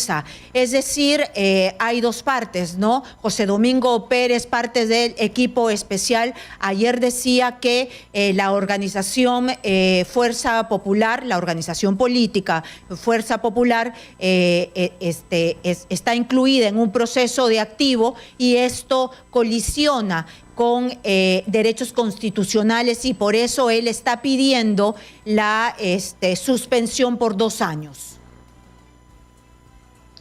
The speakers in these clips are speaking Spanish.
mesa. Es decir, hay dos partes, ¿no? José Domingo Pérez, parte del equipo especial, ayer decía que la organización Fuerza Popular, la organización política Fuerza Popular, está incluida en un proceso de activo y esto colisiona con derechos constitucionales y por eso él está pidiendo la suspensión por 2 años.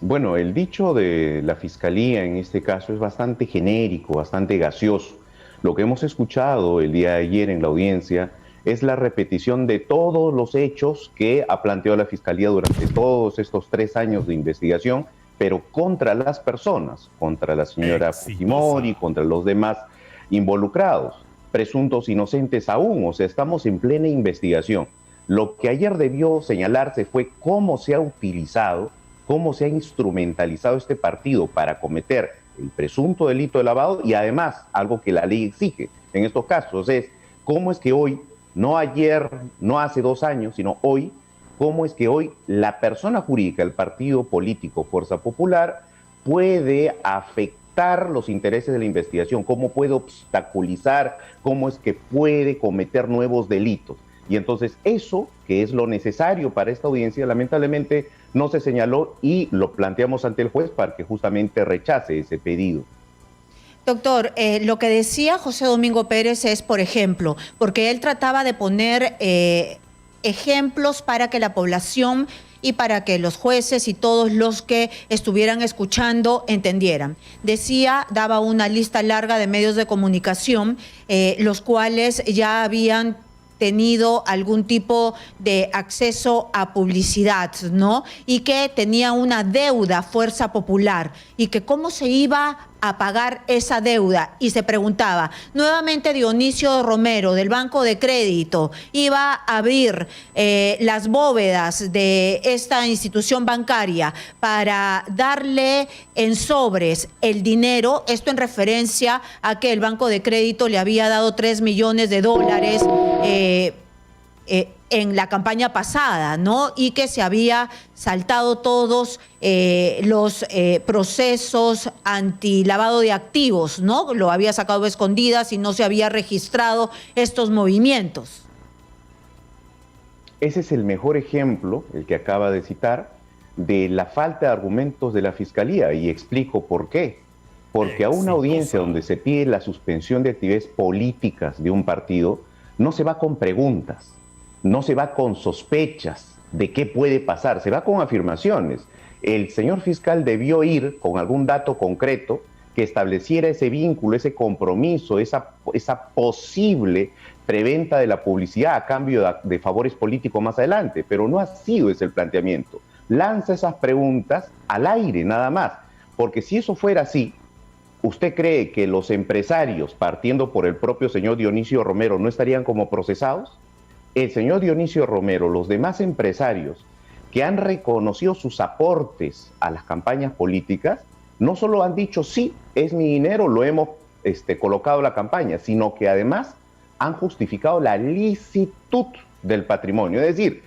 Bueno, el dicho de la Fiscalía en este caso es bastante genérico, bastante gaseoso. Lo que hemos escuchado el día de ayer en la audiencia es la repetición de todos los hechos que ha planteado la Fiscalía durante todos estos 3 años de investigación, pero contra las personas, contra la señora Fujimori, contra los demás involucrados, presuntos inocentes aún, o sea, estamos en plena investigación. Lo que ayer debió señalarse fue cómo se ha utilizado, cómo se ha instrumentalizado este partido para cometer el presunto delito de lavado y además, algo que la ley exige en estos casos, es cómo es que hoy, no ayer, no hace 2 años, sino hoy, cómo es que hoy la persona jurídica, el partido político Fuerza Popular, puede afectar los intereses de la investigación, cómo puede obstaculizar, cómo es que puede cometer nuevos delitos. Y entonces eso, que es lo necesario para esta audiencia, lamentablemente no se señaló y lo planteamos ante el juez para que justamente rechace ese pedido. Doctor, lo que decía José Domingo Pérez es, por ejemplo, porque él trataba de poner ejemplos para que la población y para que los jueces y todos los que estuvieran escuchando entendieran. Decía, daba una lista larga de medios de comunicación, los cuales ya habían tenido algún tipo de acceso a publicidad, ¿no? Y que tenía una deuda Fuerza Popular y que cómo se iba a pagar esa deuda. Y se preguntaba, nuevamente Dionisio Romero del Banco de Crédito iba a abrir las bóvedas de esta institución bancaria para darle en sobres el dinero, esto en referencia a que el Banco de Crédito le había dado $3 millones en la campaña pasada, ¿no? Y que se había saltado todos los procesos antilavado de activos, ¿no? Lo había sacado a escondidas y no se había registrado estos movimientos. Ese es el mejor ejemplo, el que acaba de citar, de la falta de argumentos de la Fiscalía, y explico por qué. Porque a una audiencia donde se pide la suspensión de actividades políticas de un partido, no se va con preguntas, no se va con sospechas de qué puede pasar, se va con afirmaciones. El señor fiscal debió ir con algún dato concreto que estableciera ese vínculo, ese compromiso, esa posible preventa de la publicidad a cambio de favores políticos más adelante, pero no ha sido ese el planteamiento. Lanza esas preguntas al aire nada más, porque si eso fuera así, ¿usted cree que los empresarios, partiendo por el propio señor Dionisio Romero, no estarían como procesados? El señor Dionisio Romero, los demás empresarios que han reconocido sus aportes a las campañas políticas, no solo han dicho, sí, es mi dinero, lo hemos colocado en la campaña, sino que además han justificado la licitud del patrimonio. Es decir,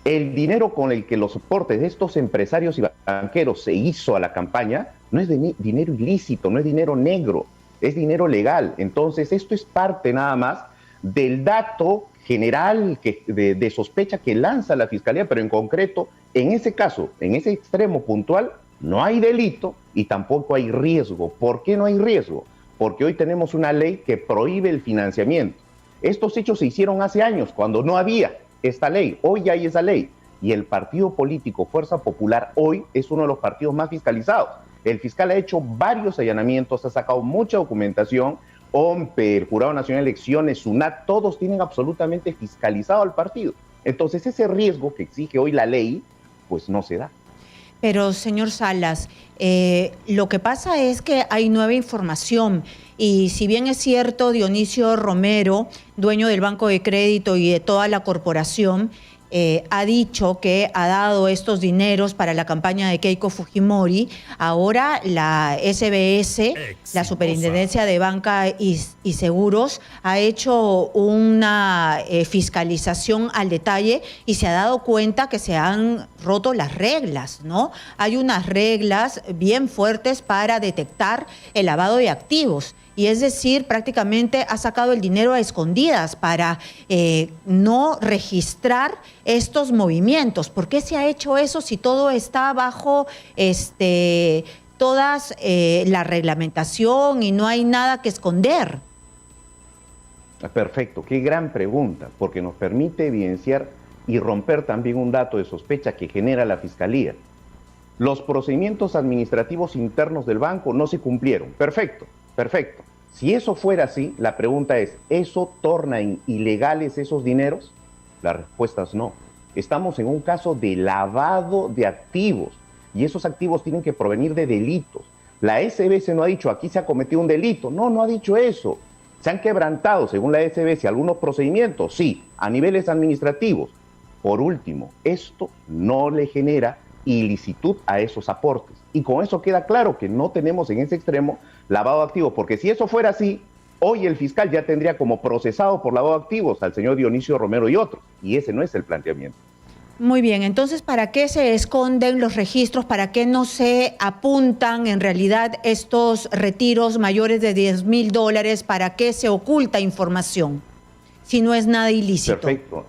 el dinero con el que los aportes de estos empresarios y banqueros se hizo a la campaña no es dinero ilícito, no es dinero negro, es dinero legal. Entonces, esto es parte nada más del dato general de sospecha que lanza la Fiscalía, pero en concreto, en ese caso, en ese extremo puntual, no hay delito y tampoco hay riesgo. ¿Por qué no hay riesgo? Porque hoy tenemos una ley que prohíbe el financiamiento. Estos hechos se hicieron hace años, cuando no había esta ley. Hoy ya hay esa ley. Y el partido político Fuerza Popular hoy es uno de los partidos más fiscalizados. El fiscal ha hecho varios allanamientos, ha sacado mucha documentación. OMPE, el Jurado Nacional de Elecciones, SUNAT, todos tienen absolutamente fiscalizado al partido. Entonces ese riesgo que exige hoy la ley, pues no se da. Pero, señor Salas, lo que pasa es que hay nueva información y si bien es cierto, Dionisio Romero, dueño del Banco de Crédito y de toda la corporación, ha dicho que ha dado estos dineros para la campaña de Keiko Fujimori, ahora la SBS, la Superintendencia de Banca y Seguros, ha hecho una fiscalización al detalle y se ha dado cuenta que se han roto las reglas, ¿no? Hay unas reglas bien fuertes para detectar el lavado de activos. Y es decir, prácticamente ha sacado el dinero a escondidas para no registrar estos movimientos. ¿Por qué se ha hecho eso si todo está bajo todas la reglamentación y no hay nada que esconder? Perfecto, qué gran pregunta, porque nos permite evidenciar y romper también un dato de sospecha que genera la Fiscalía. Los procedimientos administrativos internos del banco no se cumplieron. Perfecto, perfecto. Si eso fuera así, la pregunta es, ¿eso torna ilegales esos dineros? La respuesta es no. Estamos en un caso de lavado de activos y esos activos tienen que provenir de delitos. La SBS no ha dicho, aquí se ha cometido un delito. No, no ha dicho eso. ¿Se han quebrantado, según la SBS, algunos procedimientos? Sí, a niveles administrativos. Por último, esto no le genera ilicitud a esos aportes. Y con eso queda claro que no tenemos en ese extremo lavado de activos, porque si eso fuera así, hoy el fiscal ya tendría como procesado por lavado de activos al señor Dionisio Romero y otros, y ese no es el planteamiento. Muy bien, entonces, ¿para qué se esconden los registros? ¿Para qué no se apuntan en realidad estos retiros mayores de $10,000? ¿Para qué se oculta información si no es nada ilícito? Perfecto.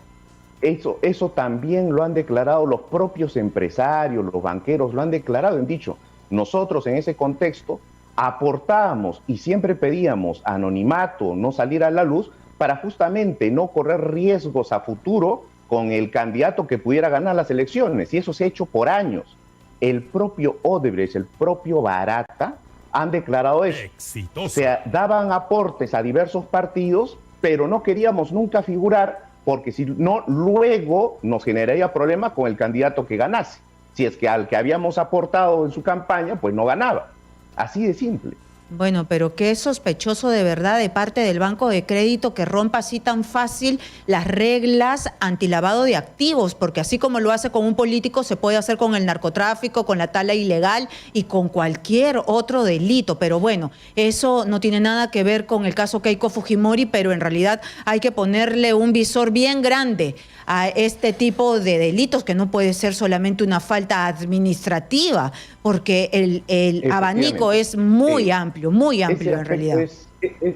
Eso también lo han declarado los propios empresarios, los banqueros, lo han declarado, han dicho, nosotros en ese contexto aportábamos y siempre pedíamos anonimato, no salir a la luz, para justamente no correr riesgos a futuro con el candidato que pudiera ganar las elecciones, y eso se ha hecho por años. El propio Odebrecht, el propio Barata, han declarado eso. Exitoso. O sea, daban aportes a diversos partidos, pero no queríamos nunca figurar, porque si no, luego nos generaría problemas con el candidato que ganase. Si es que al que habíamos aportado en su campaña, pues no ganaba. Así de simple. Bueno, pero qué sospechoso de verdad de parte del Banco de Crédito que rompa así tan fácil las reglas antilavado de activos, porque así como lo hace con un político, se puede hacer con el narcotráfico, con la tala ilegal y con cualquier otro delito. Pero bueno, eso no tiene nada que ver con el caso Keiko Fujimori, pero en realidad hay que ponerle un visor bien grande a este tipo de delitos, que no puede ser solamente una falta administrativa, porque el abanico es muy amplio en realidad.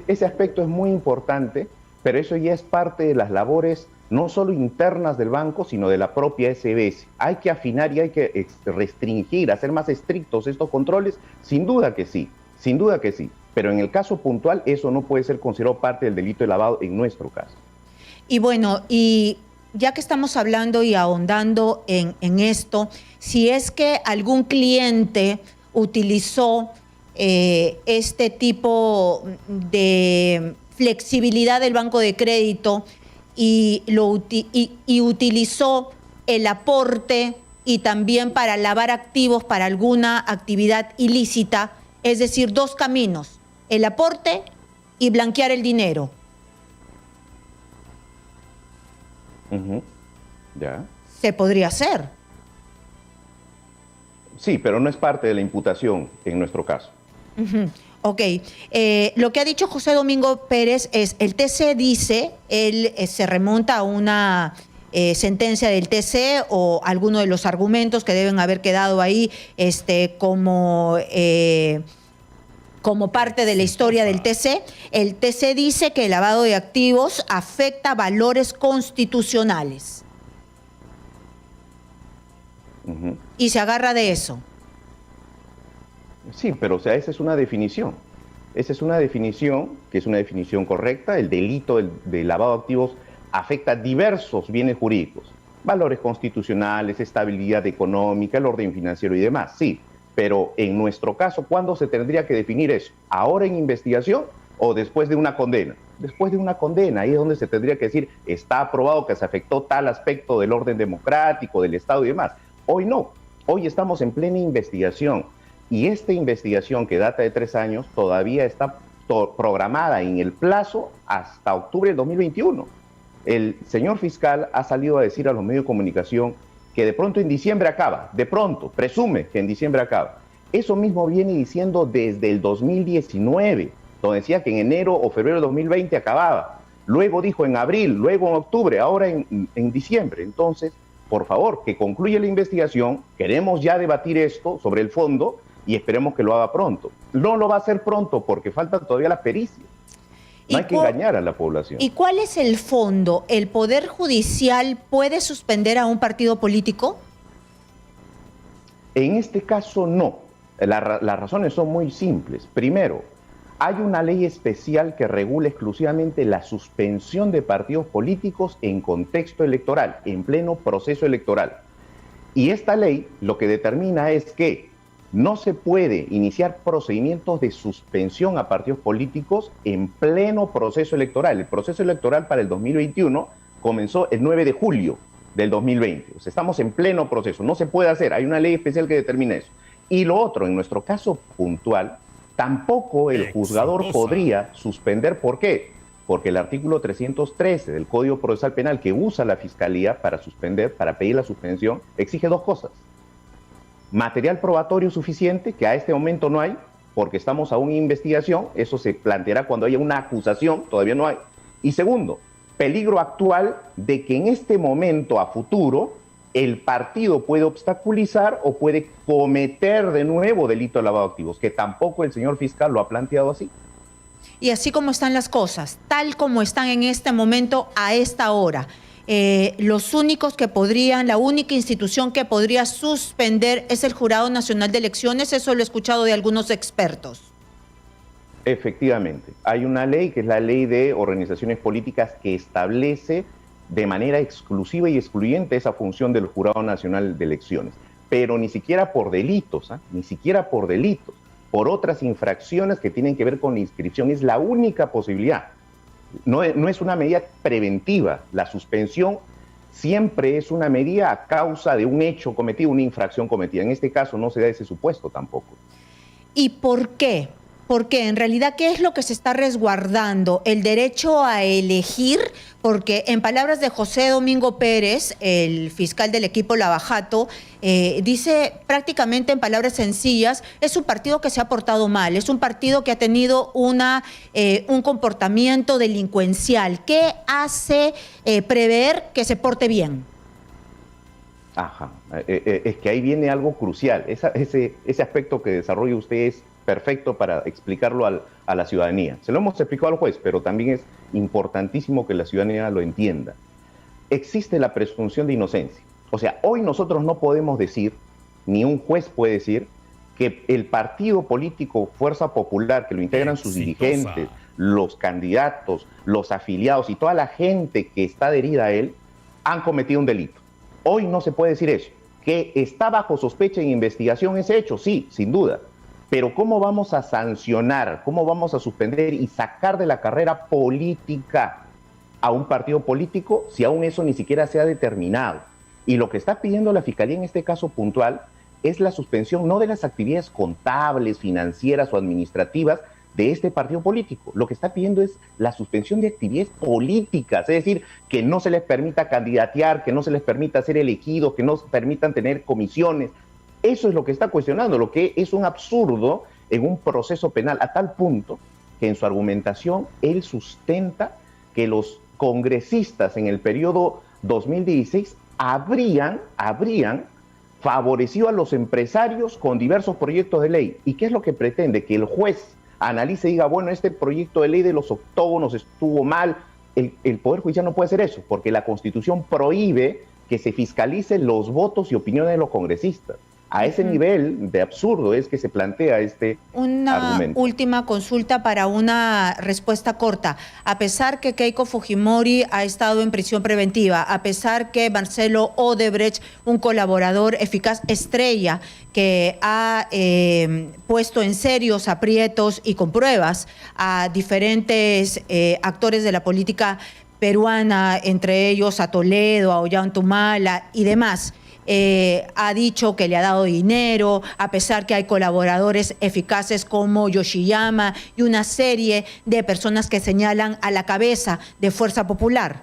Ese aspecto es muy importante, pero eso ya es parte de las labores no solo internas del banco, sino de la propia SBS. Hay que afinar y hay que restringir, hacer más estrictos estos controles, sin duda que sí, pero en el caso puntual eso no puede ser considerado parte del delito de lavado en nuestro caso. Y bueno, y ya que estamos hablando y ahondando en esto, si es que algún cliente utilizó este tipo de flexibilidad del Banco de Crédito y utilizó el aporte y también para lavar activos para alguna actividad ilícita, es decir, dos caminos, el aporte y blanquear el dinero. Ya. Se podría hacer. Sí, pero no es parte de la imputación en nuestro caso. Ok. Lo que ha dicho José Domingo Pérez es, el TC dice, él se remonta a una sentencia del TC o alguno de los argumentos que deben haber quedado ahí como parte de la historia del TC. El TC dice que el lavado de activos afecta valores constitucionales. Y se agarra de eso. Sí, pero o sea, esa es una definición. Esa es una definición que es una definición correcta. El delito de lavado de activos afecta diversos bienes jurídicos, valores constitucionales, estabilidad económica, el orden financiero y demás, sí. Pero en nuestro caso, ¿cuándo se tendría que definir eso? ¿Ahora en investigación o después de una condena? Después de una condena, ahí es donde se tendría que decir, está aprobado que se afectó tal aspecto del orden democrático, del Estado y demás. Hoy no, hoy estamos en plena investigación y esta investigación que data de 3 años todavía está programada en el plazo hasta octubre del 2021. El señor fiscal ha salido a decir a los medios de comunicación que de pronto en diciembre acaba, de pronto, presume que en diciembre acaba. Eso mismo viene diciendo desde el 2019, donde decía que en enero o febrero de 2020 acababa. Luego dijo en abril, luego en octubre, ahora en diciembre. Entonces, por favor, que concluya la investigación. Queremos ya debatir esto sobre el fondo y esperemos que lo haga pronto. No lo va a hacer pronto porque faltan todavía las pericias. No hay que engañar a la población. ¿Y cuál es el fondo? ¿El Poder Judicial puede suspender a un partido político? En este caso, no. Las razones son muy simples. Primero, hay una ley especial que regula exclusivamente la suspensión de partidos políticos en contexto electoral, en pleno proceso electoral. Y esta ley lo que determina es que no se puede iniciar procedimientos de suspensión a partidos políticos en pleno proceso electoral. El proceso electoral para el 2021 comenzó el 9 de julio del 2020. O sea, estamos en pleno proceso. No se puede hacer. Hay una ley especial que determina eso. Y lo otro, en nuestro caso puntual, tampoco el juzgador podría suspender. ¿Por qué? Porque el artículo 313 del Código Procesal Penal que usa la Fiscalía para suspender, para pedir la suspensión, exige dos cosas. Material probatorio suficiente, que a este momento no hay, porque estamos aún en investigación, eso se planteará cuando haya una acusación, todavía no hay. Y segundo, peligro actual de que en este momento a futuro el partido puede obstaculizar o puede cometer de nuevo delito de lavado de activos, que tampoco el señor fiscal lo ha planteado así. Y así como están las cosas, tal como están en este momento, a esta hora, los únicos que podrían, la única institución que podría suspender es el Jurado Nacional de Elecciones. Eso lo he escuchado de algunos expertos. Efectivamente, hay una ley que es la Ley de Organizaciones Políticas que establece de manera exclusiva y excluyente esa función del Jurado Nacional de Elecciones, pero ni siquiera por delitos, ni siquiera por delitos, por otras infracciones que tienen que ver con la inscripción. Es la única posibilidad. No es una medida preventiva. La suspensión siempre es una medida a causa de un hecho cometido, una infracción cometida. En este caso no se da ese supuesto tampoco. ¿Y por qué? Porque en realidad, ¿qué es lo que se está resguardando? ¿El derecho a elegir? Porque en palabras de José Domingo Pérez, el fiscal del equipo Lavajato, dice prácticamente en palabras sencillas, es un partido que se ha portado mal, es un partido que ha tenido un comportamiento delincuencial. ¿Qué hace prever que se porte bien? Ajá, es que ahí viene algo crucial. Ese aspecto que desarrolla usted es perfecto para explicarlo a la ciudadanía. Se lo hemos explicado al juez, pero también es importantísimo que la ciudadanía lo entienda. Existe la presunción de inocencia. O sea, hoy nosotros no podemos decir, ni un juez puede decir, que el partido político Fuerza Popular, que lo integran sus dirigentes, los candidatos, los afiliados y toda la gente que está adherida a él, han cometido un delito. Hoy no se puede decir eso. Que está bajo sospecha e investigación ese hecho, sí, sin duda. Pero ¿cómo vamos a sancionar, cómo vamos a suspender y sacar de la carrera política a un partido político si aún eso ni siquiera se ha determinado? Y lo que está pidiendo la Fiscalía en este caso puntual es la suspensión no de las actividades contables, financieras o administrativas de este partido político. Lo que está pidiendo es la suspensión de actividades políticas, es decir, que no se les permita candidatear, que no se les permita ser elegidos, que no se permitan tener comisiones. Eso es lo que está cuestionando, lo que es un absurdo en un proceso penal, a tal punto que en su argumentación él sustenta que los congresistas en el periodo 2016 habrían favorecido a los empresarios con diversos proyectos de ley. ¿Y qué es lo que pretende? Que el juez analice y diga, bueno, este proyecto de ley de los octógonos estuvo mal. El Poder Judicial no puede hacer eso, porque la Constitución prohíbe que se fiscalicen los votos y opiniones de los congresistas. A ese nivel de absurdo es que se plantea este argumento. Una última consulta para una respuesta corta. A pesar que Keiko Fujimori ha estado en prisión preventiva, a pesar que Marcelo Odebrecht, un colaborador eficaz estrella que ha puesto en serios aprietos y con pruebas a diferentes actores de la política peruana, entre ellos a Toledo, a Ollantumala y demás, ha dicho que le ha dado dinero, a pesar que hay colaboradores eficaces como Yoshiyama y una serie de personas que señalan a la cabeza de Fuerza Popular?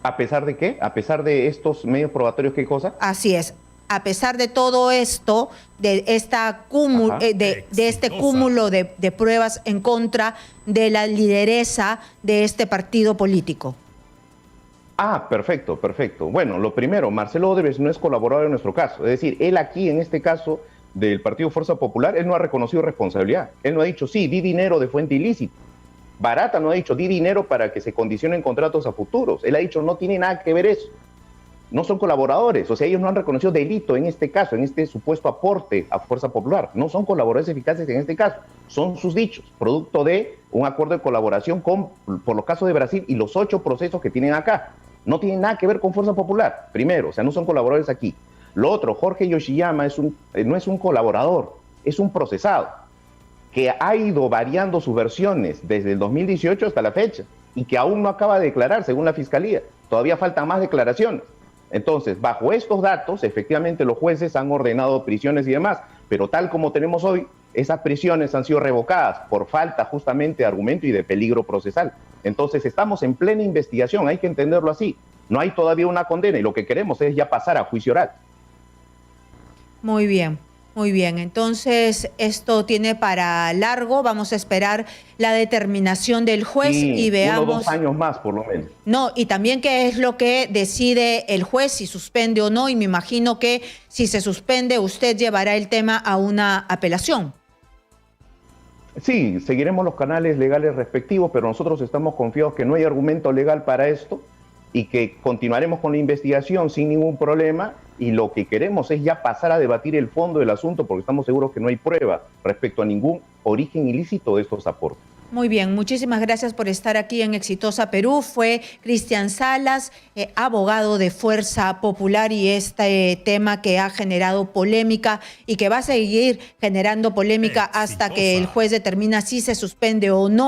¿A pesar de qué? ¿A pesar de estos medios probatorios qué cosa? Así es. A pesar de todo esto, de este cúmulo de pruebas en contra de la lideresa de este partido político. Ah, perfecto, perfecto. Bueno, lo primero, Marcelo Odebrecht no es colaborador en nuestro caso. Es decir, él aquí, en este caso del Partido Fuerza Popular, él no ha reconocido responsabilidad. Él no ha dicho, sí, di dinero de fuente ilícita. Barata no ha dicho, di dinero para que se condicionen contratos a futuros. Él ha dicho, no tiene nada que ver eso. No son colaboradores, o sea, ellos no han reconocido delito en este caso, en este supuesto aporte a Fuerza Popular. No son colaboradores eficaces en este caso, son sus dichos, producto de un acuerdo de colaboración por los casos de Brasil y los 8 procesos que tienen acá. No tienen nada que ver con Fuerza Popular, primero, o sea, no son colaboradores aquí. Lo otro, Jorge Yoshiyama no es un colaborador, es un procesado que ha ido variando sus versiones desde el 2018 hasta la fecha y que aún no acaba de declarar, según la Fiscalía. Todavía faltan más declaraciones. Entonces, bajo estos datos, efectivamente los jueces han ordenado prisiones y demás, pero tal como tenemos hoy, esas prisiones han sido revocadas por falta justamente de argumento y de peligro procesal. Entonces, estamos en plena investigación, hay que entenderlo así. No hay todavía una condena y lo que queremos es ya pasar a juicio oral. Muy bien. Muy bien, entonces esto tiene para largo, vamos a esperar la determinación del juez y veamos... 1 o 2 años más, por lo menos. No, y también qué es lo que decide el juez, si suspende o no, y me imagino que si se suspende, usted llevará el tema a una apelación. Sí, seguiremos los canales legales respectivos, pero nosotros estamos confiados que no hay argumento legal para esto y que continuaremos con la investigación sin ningún problema, y lo que queremos es ya pasar a debatir el fondo del asunto porque estamos seguros que no hay prueba respecto a ningún origen ilícito de estos aportes. Muy bien, muchísimas gracias por estar aquí en Exitosa Perú. Fue Cristian Salas, abogado de Fuerza Popular, y este tema que ha generado polémica y que va a seguir generando polémica hasta que el juez determina si se suspende o no